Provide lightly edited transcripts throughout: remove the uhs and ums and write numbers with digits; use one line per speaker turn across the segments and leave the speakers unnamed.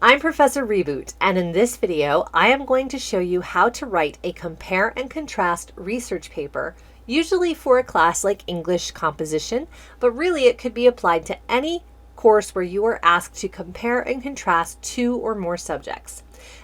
I'm Professor Reboot, and in this video, I am going to show you how to write a compare and contrast research paper, usually for a class like English composition, but really it could be applied to any course where you are asked to compare and contrast two or more subjects.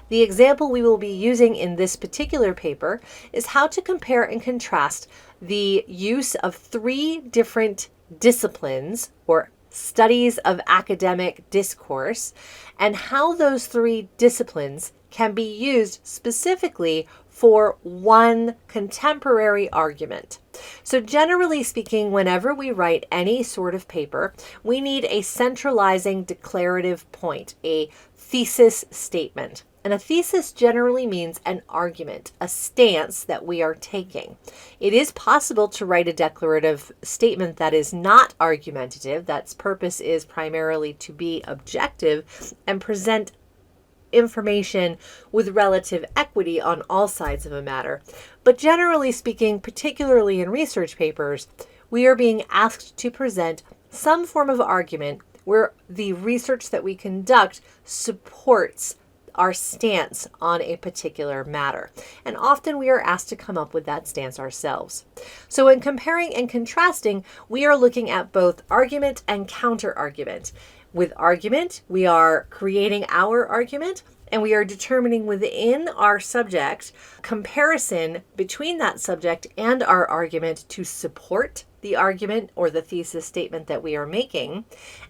The example we will be using in this particular paper is how to compare and contrast the use of three different disciplines or studies of academic discourse, and how those three disciplines can be used specifically for one contemporary argument. So generally speaking, whenever we write any sort of paper, we need a centralizing declarative point, a thesis statement. And a thesis generally means an argument, a stance that we are taking. It is possible to write a declarative statement that is not argumentative, that's purpose is primarily to be objective and present information with relative equity on all sides of a matter. But generally speaking, particularly in research papers, we are being asked to present some form of argument where the research that we conduct supports our stance on a particular matter. And often we are asked to come up with that stance ourselves. So in comparing and contrasting, we are looking at both argument and counter argument. With argument, we are creating our argument, and we are determining within our subject comparison between that subject and our argument to support the argument or the thesis statement that we are making.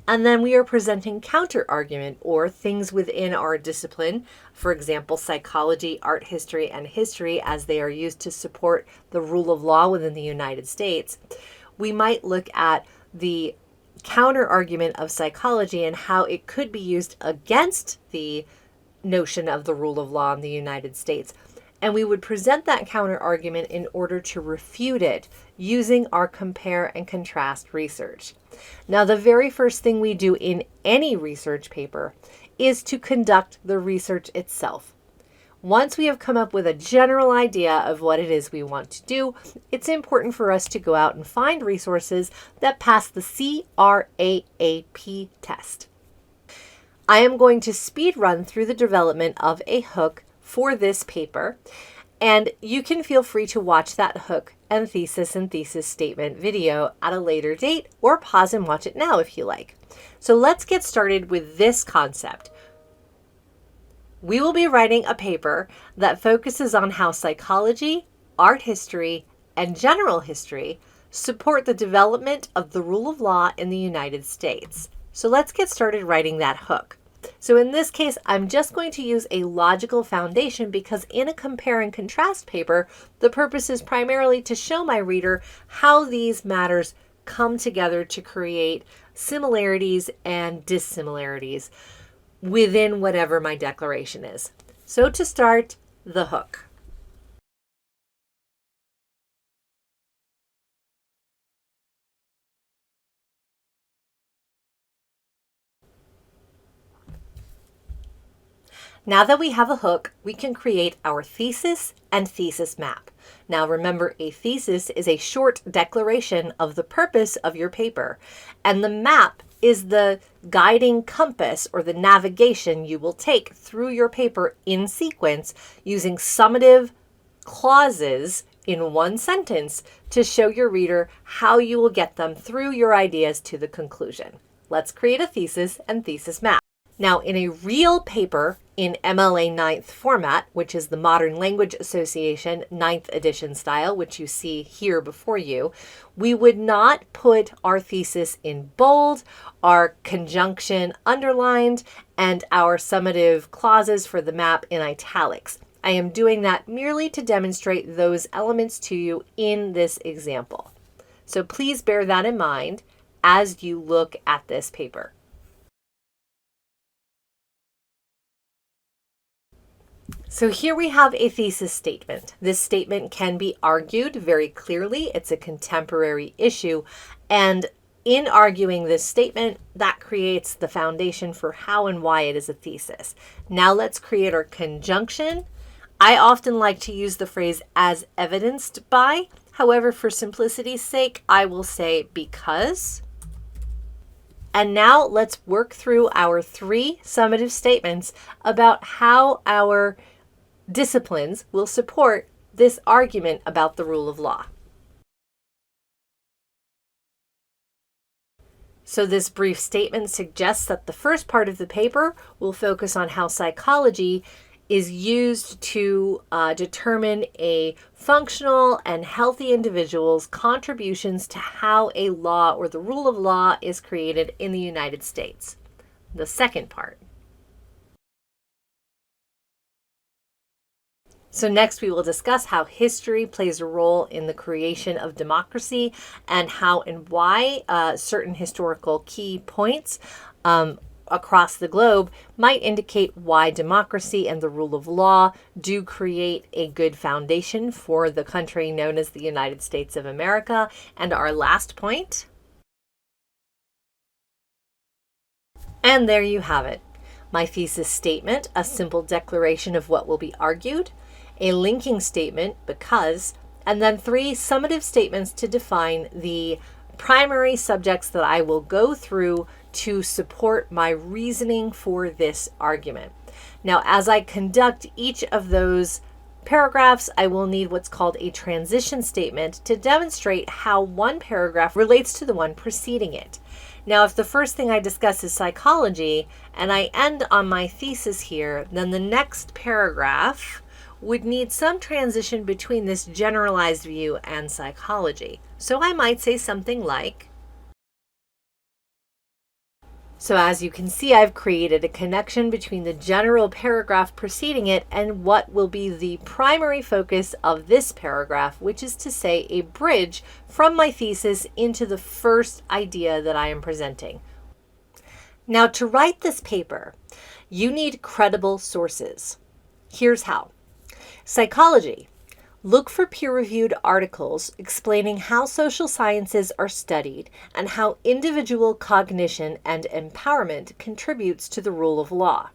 And then we are presenting counter argument or things within our discipline, for example, psychology, art history, and history, as they are used to support the rule of law within the United States. We might look at the counter argument of psychology and how it could be used against the notion of the rule of law in the United States. And we would present that counter argument in order to refute it using our compare and contrast research. Now, the very first thing we do in any research paper is to conduct the research itself. Once we have come up with a general idea of what it is we want to do, it's important for us to go out and find resources that pass the CRAAP test. I am going to speed run through the development of a hook for this paper, and you can feel free to watch that hook and thesis statement video at a later date, or pause and watch it now if you like. So let's get started with this concept. We will be writing a paper that focuses on how psychology, art history, and general history support the development of the rule of law in the United States. So let's get started writing that hook. So in this case, I'm just going to use a logical foundation because in a compare and contrast paper, the purpose is primarily to show my reader how these matters come together to create similarities and dissimilarities within whatever my declaration is. So to start, the hook. Now that we have a hook, we can create our thesis and thesis map. Now remember, a thesis is a short declaration of the purpose of your paper, and the map is the guiding compass or the navigation you will take through your paper in sequence using summative clauses in one sentence to show your reader how you will get them through your ideas to the conclusion. Let's create a thesis and thesis map. Now, in a real paper in MLA 9th format, which is the Modern Language Association 9th edition style, which you see here before you, we would not put our thesis in bold, our conjunction underlined, and our summative clauses for the map in italics. I am doing that merely to demonstrate those elements to you in this example. So please bear that in mind as you look at this paper. So here we have a thesis statement. This statement can be argued very clearly. It's a contemporary issue. And in arguing this statement, that creates the foundation for how and why it is a thesis. Now let's create our conjunction. I often like to use the phrase as evidenced by. However, for simplicity's sake, I will say because. And now let's work through our 3 summative statements about how our disciplines will support this argument about the rule of law. So this brief statement suggests that the first part of the paper will focus on how psychology is used to determine a functional and healthy individual's contributions to how a law or the rule of law is created in the United States. The second part. So next we will discuss how history plays a role in the creation of democracy and how and why certain historical key points across the globe might indicate why democracy and the rule of law do create a good foundation for the country known as the United States of America. And our last point. And there you have it. My thesis statement, a simple declaration of what will be argued, a linking statement, because, and then 3 summative statements to define the primary subjects that I will go through to support my reasoning for this argument. Now, as I conduct each of those paragraphs, I will need what's called a transition statement to demonstrate how one paragraph relates to the one preceding it. Now, if the first thing I discuss is psychology and I end on my thesis here, then the next paragraph would need some transition between this generalized view and psychology. So I might say something like, so as you can see, I've created a connection between the general paragraph preceding it and what will be the primary focus of this paragraph, which is to say a bridge from my thesis into the first idea that I am presenting. Now, to write this paper, you need credible sources. Here's how. Psychology. Look for peer-reviewed articles explaining how social sciences are studied and how individual cognition and empowerment contributes to the rule of law.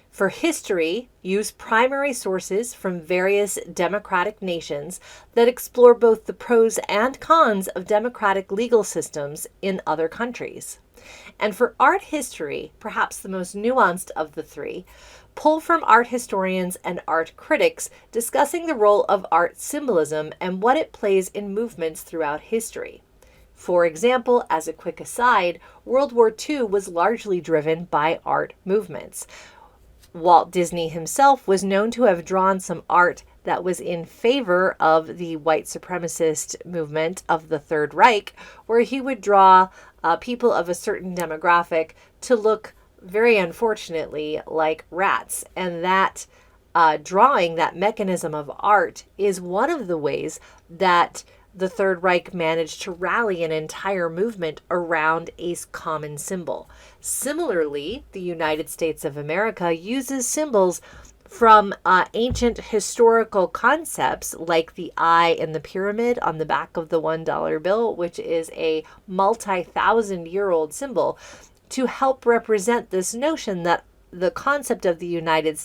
For history, use primary sources from various democratic nations that explore both the pros and cons of democratic legal systems in other countries. And for art history, perhaps the most nuanced of the 3, pull from art historians and art critics discussing the role of art symbolism and what it plays in movements throughout history. For example, as a quick aside, World War II was largely driven by art movements. Walt Disney himself was known to have drawn some art that was in favor of the white supremacist movement of the Third Reich, where he would draw people of a certain demographic to look, very unfortunately, like rats. And that drawing, that mechanism of art, is one of the ways that the Third Reich managed to rally an entire movement around a common symbol. Similarly, the United States of America uses symbols from ancient historical concepts like the eye in the pyramid on the back of the $1 bill, which is a multi-thousand-year-old symbol, to help represent this notion that the concept of the United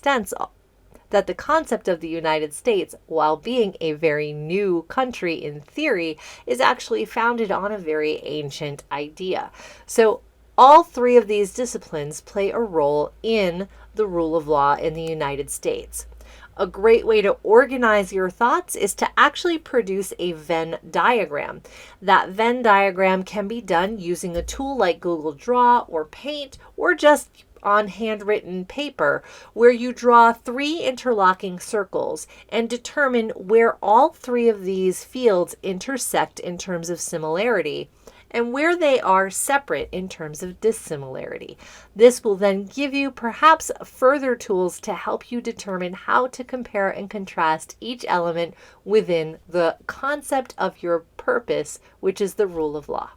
States, while being a very new country in theory, is actually founded on a very ancient idea. So all 3 of these disciplines play a role in the rule of law in the United States. A great way to organize your thoughts is to actually produce a Venn diagram. That Venn diagram can be done using a tool like Google Draw or Paint, or just on handwritten paper, where you draw 3 interlocking circles and determine where all 3 of these fields intersect in terms of similarity and where they are separate in terms of dissimilarity. This will then give you perhaps further tools to help you determine how to compare and contrast each element within the concept of your purpose, which is the rule of law.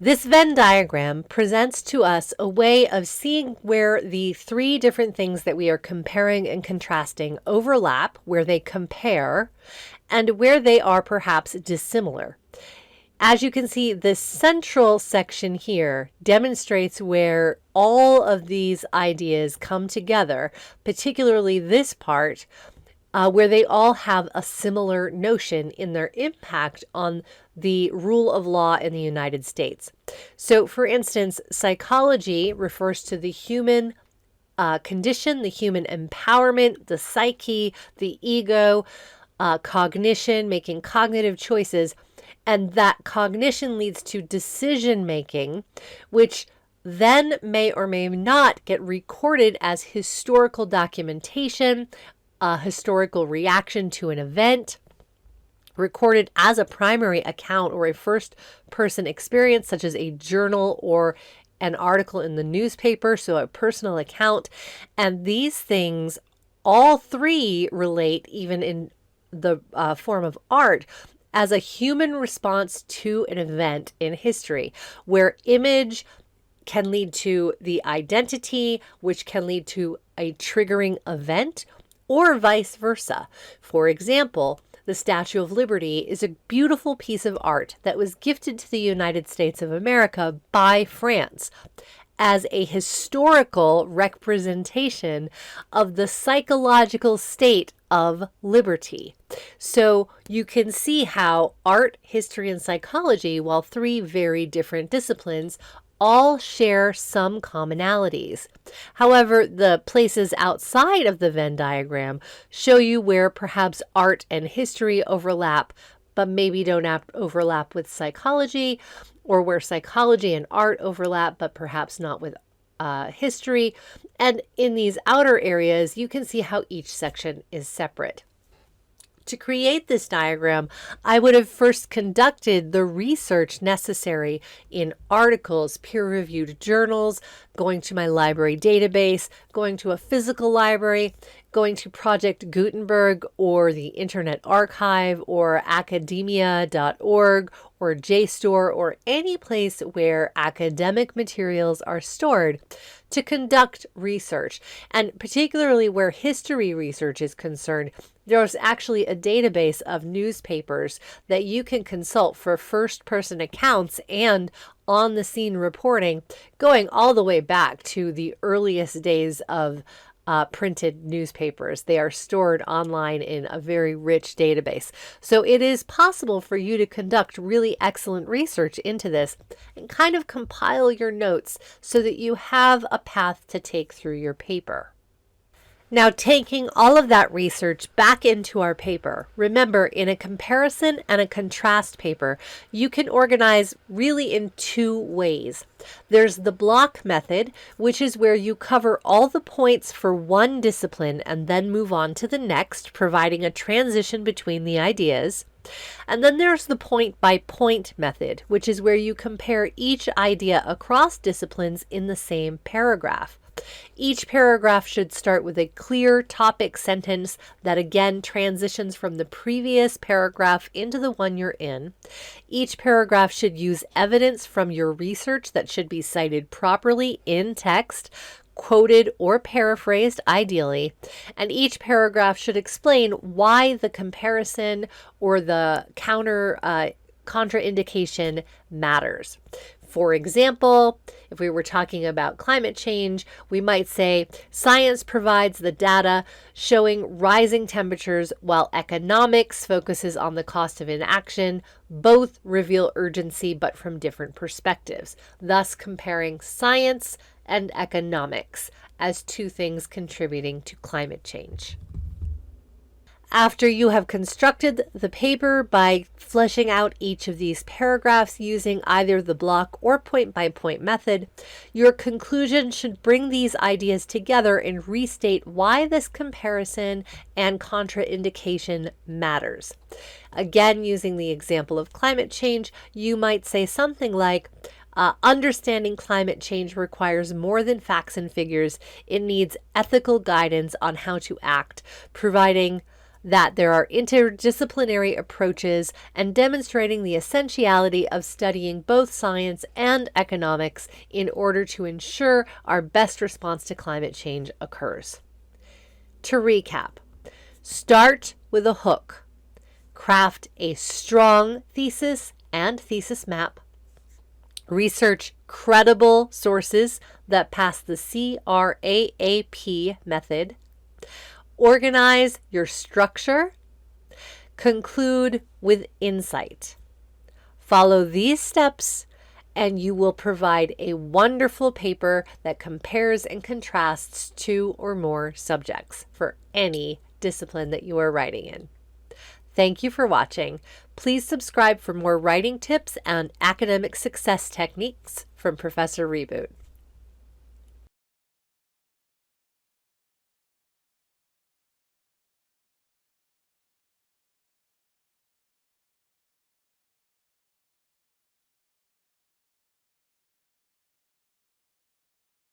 This Venn diagram presents to us a way of seeing where the 3 different things that we are comparing and contrasting overlap, where they compare, and where they are perhaps dissimilar. As you can see, this central section here demonstrates where all of these ideas come together, particularly this part, where they all have a similar notion in their impact on the rule of law in the United States. So, for instance, psychology refers to the human condition, the human empowerment, the psyche, the ego, cognition, making cognitive choices. And that cognition leads to decision making, which then may or may not get recorded as historical documentation, a historical reaction to an event, recorded as a primary account or a first person experience, such as a journal or an article in the newspaper, so a personal account. And these things, all three relate, even in the form of art, as a human response to an event in history, where image can lead to the identity, which can lead to a triggering event, or vice versa. For example, the Statue of Liberty is a beautiful piece of art that was gifted to the United States of America by France as a historical representation of the psychological state of liberty. So you can see how art, history, and psychology, while three very different disciplines, all share some commonalities. However, the places outside of the Venn diagram show you where perhaps art and history overlap, but maybe don't overlap with psychology, or where psychology and art overlap, but perhaps not with history. And in these outer areas, you can see how each section is separate. To create this diagram, I would have first conducted the research necessary in articles, peer-reviewed journals, going to my library database, going to a physical library, going to Project Gutenberg or the Internet Archive or academia.org or JSTOR or any place where academic materials are stored to conduct research. And particularly where history research is concerned, there's actually a database of newspapers that you can consult for first-person accounts and on-the-scene reporting, going all the way back to the earliest days of printed newspapers. They are stored online in a very rich database. So it is possible for you to conduct really excellent research into this and kind of compile your notes so that you have a path to take through your paper. Now, taking all of that research back into our paper, remember, in a comparison and a contrast paper, you can organize really in two ways. There's the block method, which is where you cover all the points for one discipline and then move on to the next, providing a transition between the ideas. And then there's the point-by-point method, which is where you compare each idea across disciplines in the same paragraph. Each paragraph should start with a clear topic sentence that again transitions from the previous paragraph into the one you're in. Each paragraph should use evidence from your research that should be cited properly in text, quoted or paraphrased ideally, and each paragraph should explain why the comparison or the contraindication matters. For example, if we were talking about climate change, we might say science provides the data showing rising temperatures while economics focuses on the cost of inaction. Both reveal urgency, but from different perspectives, thus comparing science and economics as two things contributing to climate change. After you have constructed the paper by fleshing out each of these paragraphs using either the block or point-by-point method, your conclusion should bring these ideas together and restate why this comparison and contraindication matters. Again, using the example of climate change, you might say something like, understanding climate change requires more than facts and figures. It needs ethical guidance on how to act, providing that there are interdisciplinary approaches and demonstrating the essentiality of studying both science and economics in order to ensure our best response to climate change occurs. To recap, start with a hook. Craft a strong thesis and thesis map. Research credible sources that pass the CRAAP method. organize your structure, conclude with insight. Follow these steps and you will provide a wonderful paper that compares and contrasts two or more subjects for any discipline that you are writing in. Thank you for watching. Please subscribe for more writing tips and academic success techniques from Professor Reboot.